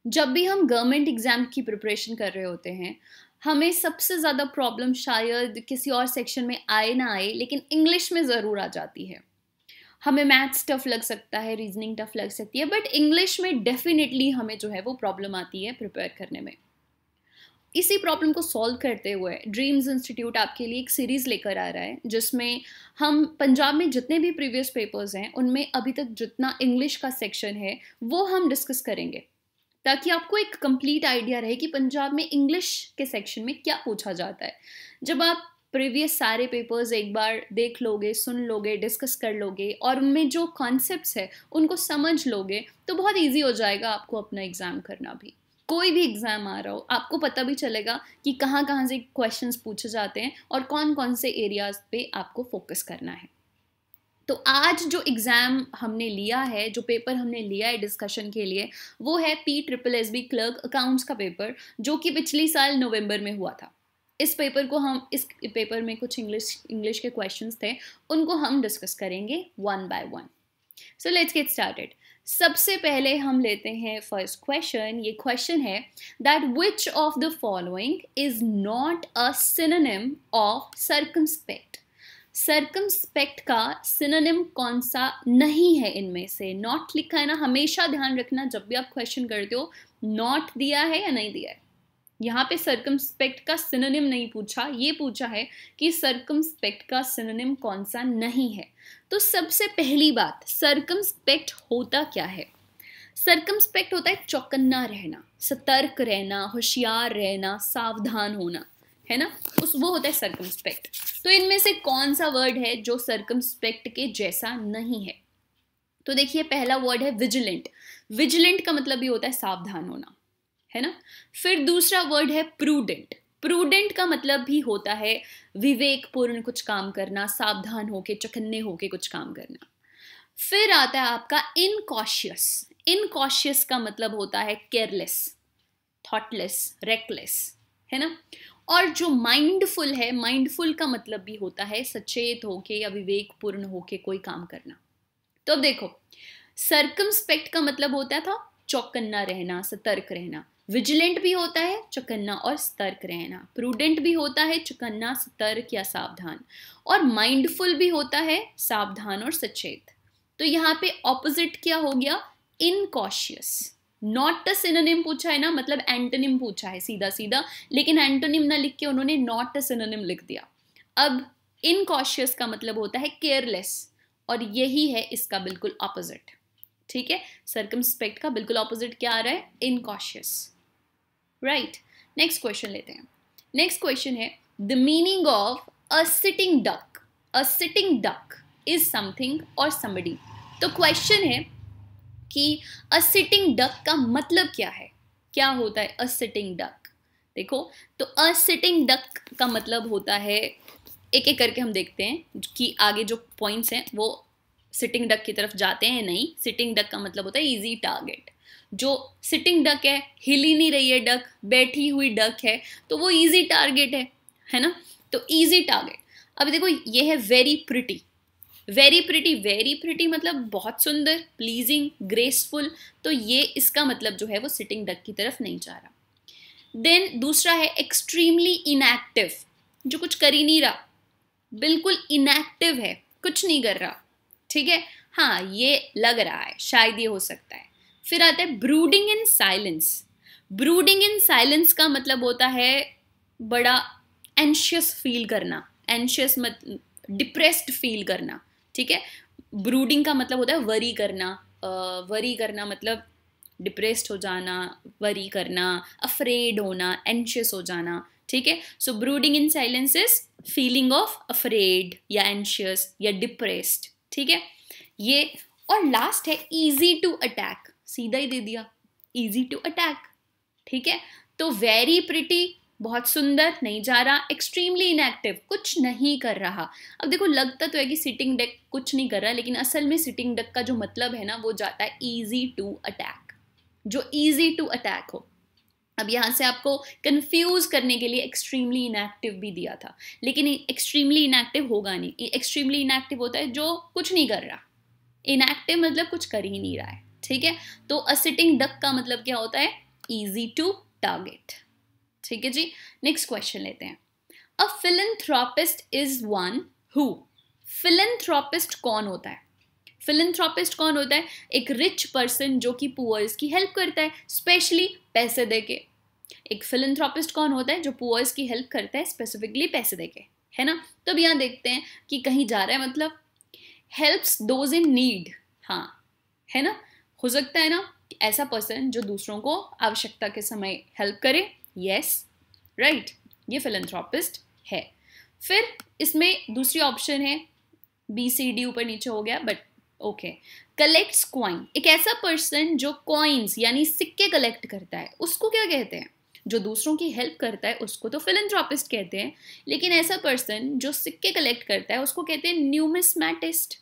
जब भी हम गवर्नमेंट एग्ज़ाम की प्रिपरेशन कर रहे होते हैं, हमें सबसे ज़्यादा प्रॉब्लम शायद किसी और सेक्शन में आए ना आए, लेकिन इंग्लिश में ज़रूर आ जाती है। हमें मैथ्स टफ लग सकता है, रीजनिंग टफ लग सकती है, बट इंग्लिश में डेफिनेटली हमें जो है वो प्रॉब्लम आती है प्रिपेयर करने में। इसी प्रॉब्लम को सॉल्व करते हुए ड्रीम्स इंस्टीट्यूट आपके लिए एक सीरीज़ लेकर आ रहा है, जिसमें हम पंजाब में जितने भी प्रीवियस पेपर्स हैं उनमें अभी तक जितना इंग्लिश का सेक्शन है वो हम डिस्कस करेंगे, ताकि आपको एक कंप्लीट आइडिया रहे कि पंजाब में इंग्लिश के सेक्शन में क्या पूछा जाता है। जब आप प्रीवियस सारे पेपर्स एक बार देख लोगे, सुन लोगे, डिस्कस कर लोगे और उनमें जो कॉन्सेप्ट्स है उनको समझ लोगे, तो बहुत ईजी हो जाएगा आपको अपना एग्ज़ाम करना भी। कोई भी एग्ज़ाम आ रहा हो, आपको पता भी चलेगा कि कहाँ कहाँ से क्वेश्चंस पूछे जाते हैं और कौन कौन से एरियाज पे आपको फोकस करना है। तो आज जो एग्ज़ाम हमने लिया है, जो पेपर हमने लिया है डिस्कशन के लिए, वो है PSSB क्लर्क अकाउंट्स का पेपर, जो कि पिछली साल नवंबर में हुआ था। इस पेपर में कुछ इंग्लिश के क्वेश्चंस थे, उनको हम डिस्कस करेंगे one by one. So let's get started. सबसे पहले हम लेते हैं फर्स्ट क्वेश्चन। ये क्वेश्चन है that which of the following is not a synonym of circumspect. Circumspect का सिनोनिम कौन सा नहीं है इनमें से? नॉट लिखा है ना, हमेशा ध्यान रखना जब भी आप क्वेश्चन करते हो, नॉट दिया है या नहीं दिया है। यहाँ पे सर्कमस्पेक्ट का सिनोनिम नहीं पूछा, ये पूछा है कि सर्कमस्पेक्ट का सिनोनिम कौन सा नहीं है। तो सबसे पहली बात, सर्कमस्पेक्ट होता क्या है? सर्कमस्पेक्ट होता है चौकन्ना रहना, सतर्क रहना, होशियार रहना, सावधान होना, है ना, वो होता है सर्कमस्पेक्ट। तो इनमें से कौन सा वर्ड है जो सर्कमस्पेक्ट के जैसा नहीं है? तो देखिए, पहला वर्ड है विजिलेंट। विजिलेंट का मतलब भी होता है सावधान होना, है ना। फिर दूसरा वर्ड है प्रूडेंट। प्रूडेंट का मतलब भी होता है विवेकपूर्ण कुछ काम करना, सावधान होके, चौकन्ने होके कुछ काम करना। फिर आता है आपका इनकॉशियस। इनकॉशियस का मतलब होता है केयरलेस, थॉटलेस, रेकलेस, है ना। और जो माइंडफुल है, माइंडफुल का मतलब भी होता है सचेत होके या विवेकपूर्ण होके कोई काम करना। तो अब देखो, सर्कमस्पेक्ट का मतलब होता था चौकन्ना रहना, सतर्क रहना। विजिलेंट भी होता है चौकन्ना और सतर्क रहना। प्रूडेंट भी होता है चौकन्ना, सतर्क या सावधान। और माइंडफुल भी होता है सावधान और सचेत। तो यहाँ पे ऑपोजिट क्या हो गया? इनकॉशियस। नॉट अ सिनोनिम पूछा है ना, मतलब एंटोनिम पूछा है सीधा सीधा, लेकिन एंटोनिम ना लिख के उन्होंने नॉट अ सिनोनिम लिख दिया। अब इनकॉशियस का मतलब होता है केयरलेस, और यही है इसका बिल्कुल ऑपोजिट। ठीक है, सर्कमस्पेक्ट का बिल्कुल ऑपोजिट क्या आ रहा है? इनकॉशियस। राइट, नेक्स्ट क्वेश्चन लेते हैं। नेक्स्ट क्वेश्चन है the meaning of a sitting duck. A sitting duck is something और समबडी। तो क्वेश्चन है कि अ सिटिंग डक का मतलब क्या है, क्या होता है अ सिटिंग डक? देखो, तो अ सिटिंग डक का मतलब होता है, एक एक करके हम देखते हैं कि आगे जो पॉइंट्स हैं वो सिटिंग डक की तरफ जाते हैं। नहीं, सिटिंग डक का मतलब होता है इजी टारगेट। जो सिटिंग डक है, हिल ही नहीं रही है डक, बैठी हुई डक है, तो वो इजी टारगेट है ना। तो इजी टारगेट। अब देखो, ये है very pretty. Very pretty, very pretty मतलब बहुत सुंदर, प्लीजिंग, ग्रेसफुल। तो ये इसका मतलब जो है वो सिटिंग डक की तरफ नहीं जा रहा। देन दूसरा है एक्सट्रीमली इनएक्टिव, जो कुछ कर ही नहीं रहा, बिल्कुल इनएक्टिव है, कुछ नहीं कर रहा। ठीक है, हाँ, ये लग रहा है, शायद ये हो सकता है। फिर आता है brooding in silence. Brooding in silence का मतलब होता है बड़ा एंशियस फील करना, एंशियस मत डिप्रेस्ड फील करना। ठीक है, ब्रूडिंग का मतलब होता है वरी करना। वरी करना मतलब डिप्रेस्ड हो जाना, वरी करना, अफ्रेड होना, एंशियस हो जाना। ठीक है, so brooding in silence is feeling of afraid या एंशियस या डिप्रेस्ड। ठीक है, ये। और लास्ट है इजी टू अटैक, सीधा ही दे दिया, इजी टू अटैक। ठीक है, तो वेरी प्रिटी, बहुत सुंदर, नहीं जा रहा। एक्सट्रीमली इनएक्टिव, कुछ नहीं कर रहा। अब देखो, लगता तो है कि सिटिंग डक कुछ नहीं कर रहा, लेकिन असल में सिटिंग डक का जो मतलब है ना, वो जाता है इजी टू अटैक, जो इजी टू अटैक हो। अब यहाँ से आपको कंफ्यूज करने के लिए एक्सट्रीमली इनएक्टिव भी दिया था, लेकिन एक्सट्रीमली इनएक्टिव होगा नहीं। एक्सट्रीमली इनएक्टिव होता है जो कुछ नहीं कर रहा, इनएक्टिव मतलब कुछ कर ही नहीं रहा है। ठीक है, तो अ सिटिंग डक का मतलब क्या होता है? easy to target. ठीक है जी, नेक्स्ट क्वेश्चन लेते हैं. अ philanthropist is one who. philanthropist कौन होता है? philanthropist कौन होता है? एक रिच पर्सन जो कि पुअर्स की हेल्प करता है, स्पेशली पैसे देके. एक philanthropist कौन होता है? जो पुअर्स की हेल्प करता है स्पेसिफिकली पैसे देके, है ना. तो अब यहाँ देखते हैं कि कहीं जा रहा है, मतलब हेल्प्स दोज इन नीड. हाँ, है ना. हो सकता है ना ऐसा पर्सन जो दूसरों को आवश्यकता के समय हेल्प करे. यस, राइट, ये philanthropist है. फिर इसमें दूसरी ऑप्शन है BCD, ऊपर नीचे हो गया, बट ओके. Collects coin. एक ऐसा पर्सन जो कॉइन्स यानी सिक्के कलेक्ट करता है, उसको क्या कहते हैं? जो दूसरों की हेल्प करता है उसको तो philanthropist कहते हैं, लेकिन ऐसा पर्सन जो सिक्के कलेक्ट करता है उसको कहते हैं न्यूमिस्मैटिस्ट.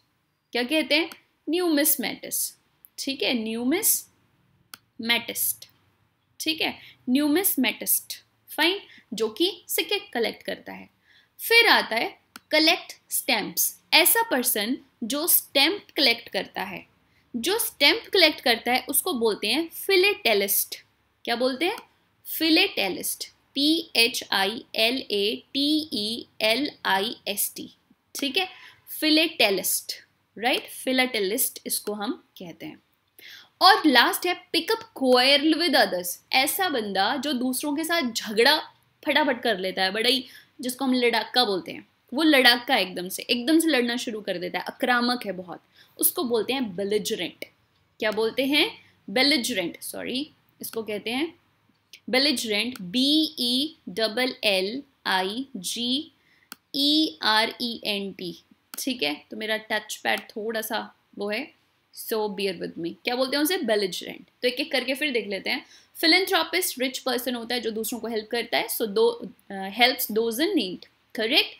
क्या कहते हैं? न्यूमिस्मैटिस्ट. ठीक है, न्यूमिस्मैटिस्ट. ठीक है, न्यूमिस्मैटिस्ट. फाइन, जो कि सिक्के कलेक्ट करता है. फिर आता है कलेक्ट स्टैम्प्स. ऐसा पर्सन जो स्टैम्प कलेक्ट करता है, जो स्टैम्प कलेक्ट करता है उसको बोलते हैं फिलेटेलिस्ट. क्या बोलते हैं? फिलेटेलिस्ट. PHILATELIST. ठीक है, फिलेटेलिस्ट, राइट. फिलेटेलिस्ट इसको हम कहते हैं. और लास्ट है पिकअप क्वारल विद अदर्स. ऐसा बंदा जो दूसरों के साथ झगड़ा फटाफट कर लेता है, बड़ा ही, जिसको हम लड़ाका बोलते हैं. वो लड़ाका एकदम से लड़ना शुरू कर देता है, आक्रामक है बहुत, उसको बोलते हैं बेलिजरेंट. क्या बोलते हैं? बेलिजरेंट. सॉरी, इसको कहते हैं बेलिजरेंट. BELLIGERENT. ठीक है, तो मेरा टच पैड थोड़ा सा वो है, सो बियर विद मी. क्या बोलते हैं उसे? बेलिजरेंट. तो एक एक करके फिर देख लेते हैं. फिलेंथ्रोपिस्ट रिच पर्सन होता है जो दूसरों को हेल्प करता है, so helps those in need. Correct.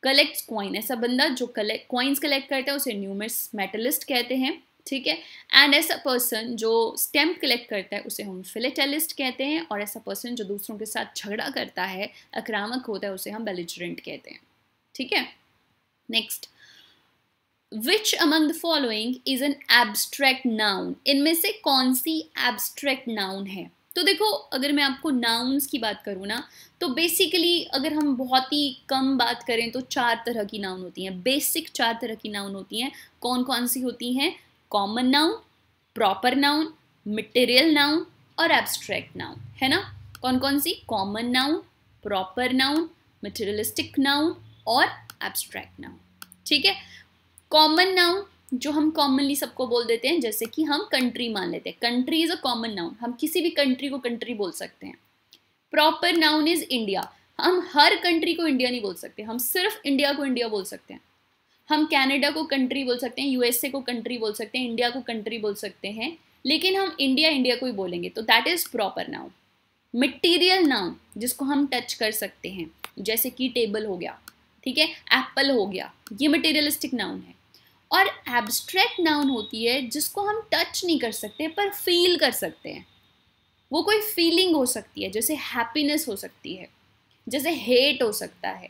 Collects coin. ऐसा बंदा जो कॉइन्स कलेक्ट करता है उसे न्यूमिस्मैटिस्ट कहते हैं. ठीक है. एंड ऐसा पर्सन जो स्टैम्प कलेक्ट करता है उसे हम फिलेटेलिस्ट कहते हैं. और ऐसा पर्सन जो दूसरों के साथ झगड़ा करता है, आक्रामक होता है, उसे हम बेलिजरेंट कहते हैं. ठीक है. Next, which among the following is an abstract noun. इनमें से कौन सी एब्स्ट्रैक्ट नाउन है? तो देखो, अगर मैं आपको नाउन्स की बात करूँ ना, तो बेसिकली अगर हम बहुत ही कम बात करें तो 4 तरह की नाउन होती हैं. बेसिक 4 तरह की नाउन होती हैं. कौन कौन सी होती हैं? Common noun, proper noun, material noun और एब्स्ट्रैक्ट नाउन. है ना. कौन कौन सी? Common noun, proper noun, materialistic noun और एब्स्ट्रैक्ट नाउन. ठीक है. कॉमन नाउन जो हम कॉमनली सबको बोल देते हैं, जैसे कि हम कंट्री मान लेते हैं. Country is a common noun, हम किसी भी कंट्री को कंट्री बोल सकते हैं. Proper noun is India. हम हर कंट्री को इंडिया नहीं बोल सकते, हम सिर्फ इंडिया को इंडिया बोल सकते हैं. हम कनाडा को कंट्री बोल सकते हैं, USA को कंट्री बोल सकते हैं, इंडिया को कंट्री बोल सकते हैं, लेकिन हम इंडिया को ही बोलेंगे, तो that is proper noun. Material noun जिसको हम टच कर सकते हैं, जैसे कि टेबल हो गया, ठीक है, एप्पल हो गया, ये मटेरियलिस्टिक नाउन है. और एब्स्ट्रैक्ट नाउन होती है जिसको हम टच नहीं कर सकते पर फील कर सकते हैं. वो कोई फीलिंग हो सकती है, जैसे हैप्पीनेस हो सकती है, जैसे हेट हो सकता है,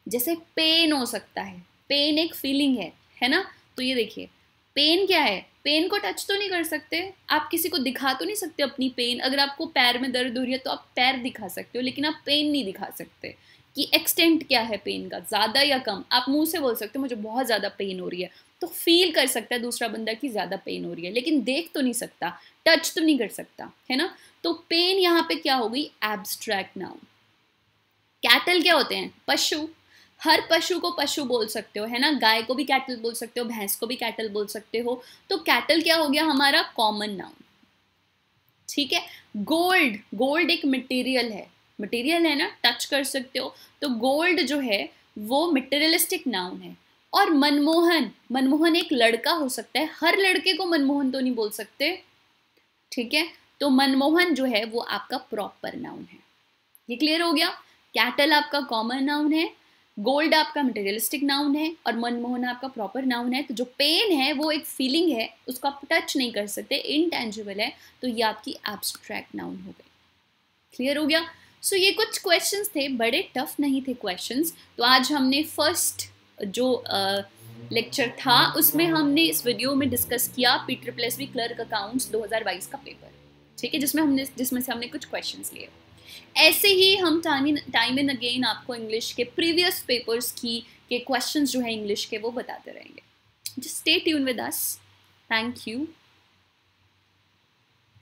जैसे पेन हो सकता है. पेन एक फीलिंग है ना. तो ये देखिए, पेन क्या है? पेन को टच तो नहीं कर सकते, आप किसी को दिखा तो नहीं सकते अपनी पेन. अगर आपको पैर में दर्द हो रही है तो आप पैर दिखा सकते हो, लेकिन आप पेन नहीं दिखा सकते कि एक्सटेंट क्या है पेन का, ज़्यादा या कम. आप मुंह से बोल सकते हो मुझे बहुत ज़्यादा पेन हो रही है, तो फील कर सकता है दूसरा बंदा कि ज़्यादा पेन हो रही है, लेकिन देख तो नहीं सकता, टच तो नहीं कर सकता, है ना. तो पेन यहाँ पे क्या हो गई? Abstract noun. कैटल क्या होते हैं? पशु. हर पशु को पशु बोल सकते हो, है ना. गाय को भी कैटल बोल सकते हो, भैंस को भी कैटल बोल सकते हो. तो कैटल क्या हो गया? हमारा कॉमन नाउन. ठीक है. गोल्ड. गोल्ड एक मटेरियल है ना, टच कर सकते हो. तो गोल्ड जो है वो मटेरियलिस्टिक नाउन है. और मनमोहन एक लड़का हो सकता है, हर लड़के को मनमोहन तो नहीं बोल सकते. ठीक है. तो मनमोहन जो है वो आपका प्रॉपर नाउन है. ये क्लियर हो गया. कैटल आपका कॉमन नाउन है, गोल्ड आपका मटेरियलिस्टिक नाउन है और मनमोहन आपका प्रॉपर नाउन है. तो जो पेन है वो एक फीलिंग है, उसको आप टच नहीं कर सकते, इनटेंजिबल है, तो ये आपकी एब्स्ट्रैक्ट नाउन हो गई. क्लियर हो गया. सो ये कुछ क्वेश्चंस थे, बड़े टफ नहीं थे क्वेश्चंस. तो आज हमने फर्स्ट जो लेक्चर था उसमें हमने इस वीडियो में डिस्कस किया PSSB क्लर्क अकाउंट्स 2022 का पेपर. ठीक है, जिसमें से हमने कुछ क्वेश्चंस लिए। ऐसे ही हम टाइम एंड अगेन आपको इंग्लिश के प्रीवियस पेपर्स के क्वेश्चंस जो है इंग्लिश के वो बताते रहेंगे। Just stay tune with us. Thank you.